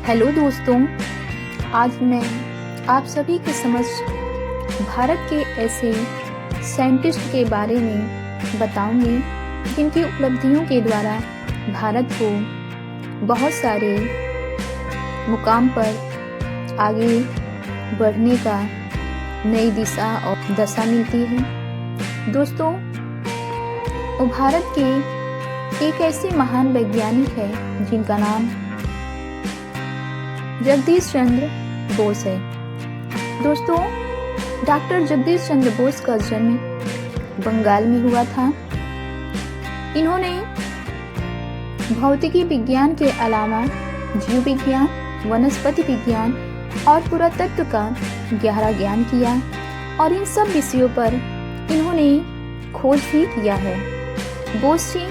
Hello दोस्तों, आज मैं आप सभी के समक्ष भारत के ऐसे साइंटिस्ट के बारे में बताऊंगी जिनकी उपलब्धियों के द्वारा भारत को बहुत सारे मुकाम पर आगे बढ़ने का नई दिशा और दशा मिलती है। दोस्तों, भारत के एक ऐसे महान वैज्ञानिक है जिनका नाम जगदीश चंद्र बोस है। दोस्तों, डॉक्टर जगदीश चंद्र बोस का जन्म बंगाल में हुआ था। इन्होंने भौतिकी विज्ञान के अलावा जीव विज्ञान, वनस्पति विज्ञान और पुरातत्व का गहरा ज्ञान किया और इन सब विषयों पर इन्होंने खोज भी किया है। बोस जी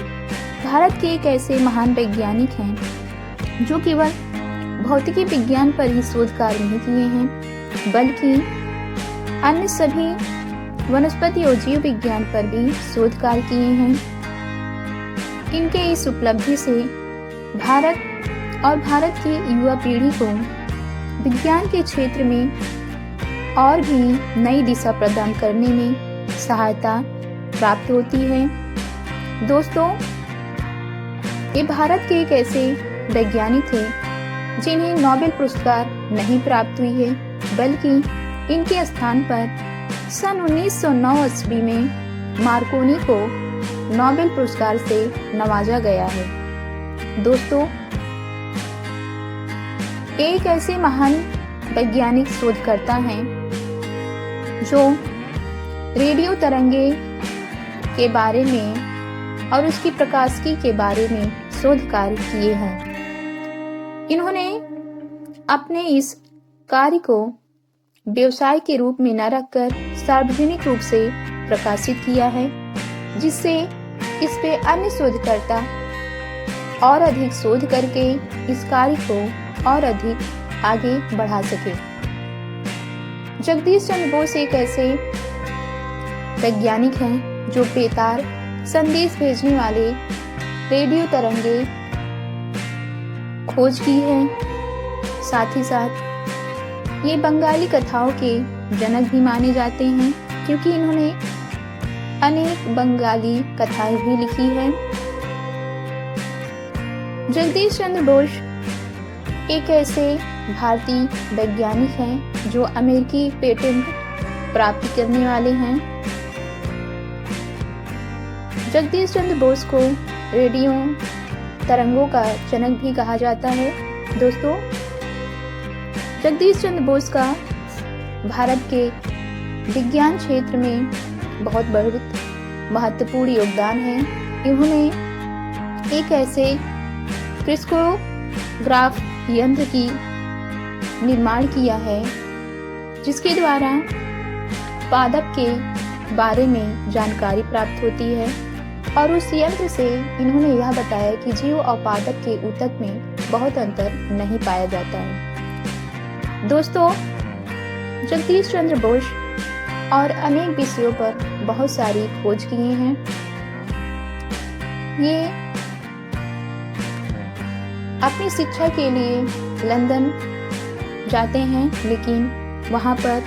भारत के एक ऐसे महान वैज्ञानिक हैं जो केवल भौतिकी विज्ञान पर ही शोध कार्य नहीं किए हैं, बल्कि अन्य सभी वनस्पति और जीव विज्ञान पर भी शोध कार्य किए हैं। इनके इस उपलब्धि से भारत और भारत की युवा पीढ़ी को विज्ञान के क्षेत्र में और भी नई दिशा प्रदान करने में सहायता प्राप्त होती है। दोस्तों, ये भारत के एक ऐसे वैज्ञानिक थे जिन्हें नोबेल पुरस्कार नहीं प्राप्त हुई है, बल्कि इनके स्थान पर सन 1909 ईस्वी में मार्कोनी को नोबेल पुरस्कार से नवाजा गया है। दोस्तों, एक ऐसे महान वैज्ञानिक शोधकर्ता हैं जो रेडियो तरंगे के बारे में और उसकी प्रकाशिकी के बारे में शोध कार्य किए हैं। इन्होंने अपने इस कार्य को व्यवसाय के रूप में न रखकर सार्वजनिक रूप से प्रकाशित किया है, जिससे इस पे अन्य शोधकर्ता और अधिक शोध करके इस कार्य को और अधिक आगे बढ़ा सके। जगदीश चंद्र बोस एक ऐसे वैज्ञानिक हैं जो बेतार संदेश भेजने वाले रेडियो तरंगे खोज की है। साथ ही साथ ये बंगाली कथाओं के जनक भी माने जाते हैं, क्योंकि इन्होंने अनेक बंगाली कथाएं भी लिखी है। जगदीश चंद्र बोस एक ऐसे भारतीय वैज्ञानिक हैं जो अमेरिकी पेटेंट प्राप्त करने वाले हैं। जगदीश चंद्र बोस को रेडियो तरंगों का जनक भी कहा जाता है। दोस्तों, जगदीश चंद्र बोस का भारत के विज्ञान क्षेत्र में बहुत महत्वपूर्ण योगदान है। इन्होंने एक ऐसे क्रिस्कोग्राफ यंत्र की निर्माण किया है जिसके द्वारा पादप के बारे में जानकारी प्राप्त होती है, और उस यंत्र से इन्होंने यह बताया कि जीव और पादप के ऊतक में बहुत अंतर नहीं पाया जाता है। दोस्तों, जगदीश चंद्र बोस और अनेक विषयों पर बहुत सारी खोज किए हैं। ये अपनी शिक्षा के लिए लंदन जाते हैं, लेकिन वहां पर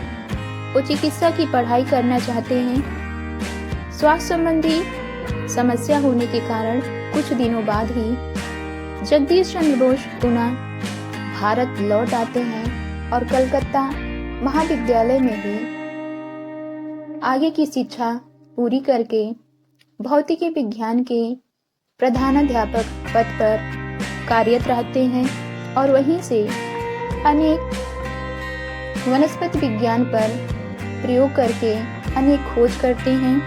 वो चिकित्सा की पढ़ाई करना चाहते हैं। स्वास्थ्य संबंधी समस्या होने के कारण कुछ दिनों बाद ही जगदीश चंद्र बोस पुनः भारत लौट आते हैं और कलकत्ता महाविद्यालय में भी आगे की शिक्षा पूरी करके भौतिकी विज्ञान के प्रधानाध्यापक पद पर कार्यरत रहते हैं और वहीं से अनेक वनस्पति विज्ञान पर प्रयोग करके अनेक खोज करते हैं।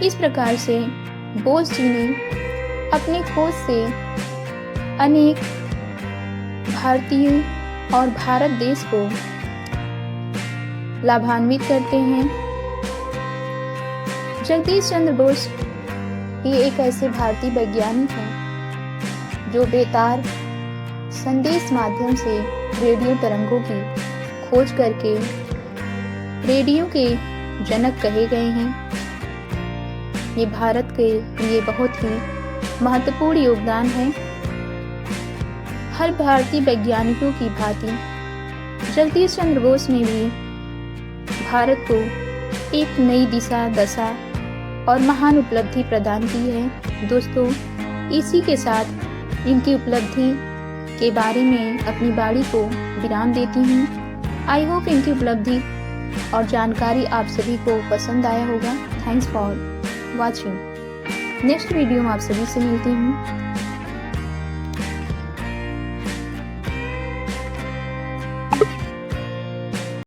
इस प्रकार से बोस जी ने अपनी खोज से अनेक भारतीय और भारत देश को लाभान्वित करते हैं। जगदीश चंद्र बोस ये एक ऐसे भारतीय वैज्ञानिक हैं जो बेतार संदेश माध्यम से रेडियो तरंगों की खोज करके रेडियो के जनक कहे गए हैं। ये भारत के लिए बहुत ही महत्वपूर्ण योगदान है। हर भारतीय वैज्ञानिकों की भांति जगदीश चंद्र बोस ने भी भारत को एक नई दिशा दशा और महान उपलब्धि प्रदान की है। दोस्तों, इसी के साथ इनकी उपलब्धि के बारे में अपनी वाणी को विराम देती हूँ। आई होप इनकी उपलब्धि और जानकारी आप सभी को पसंद आया होगा। Thanks for watching. Next video में आप सभी से मिलती हूँ।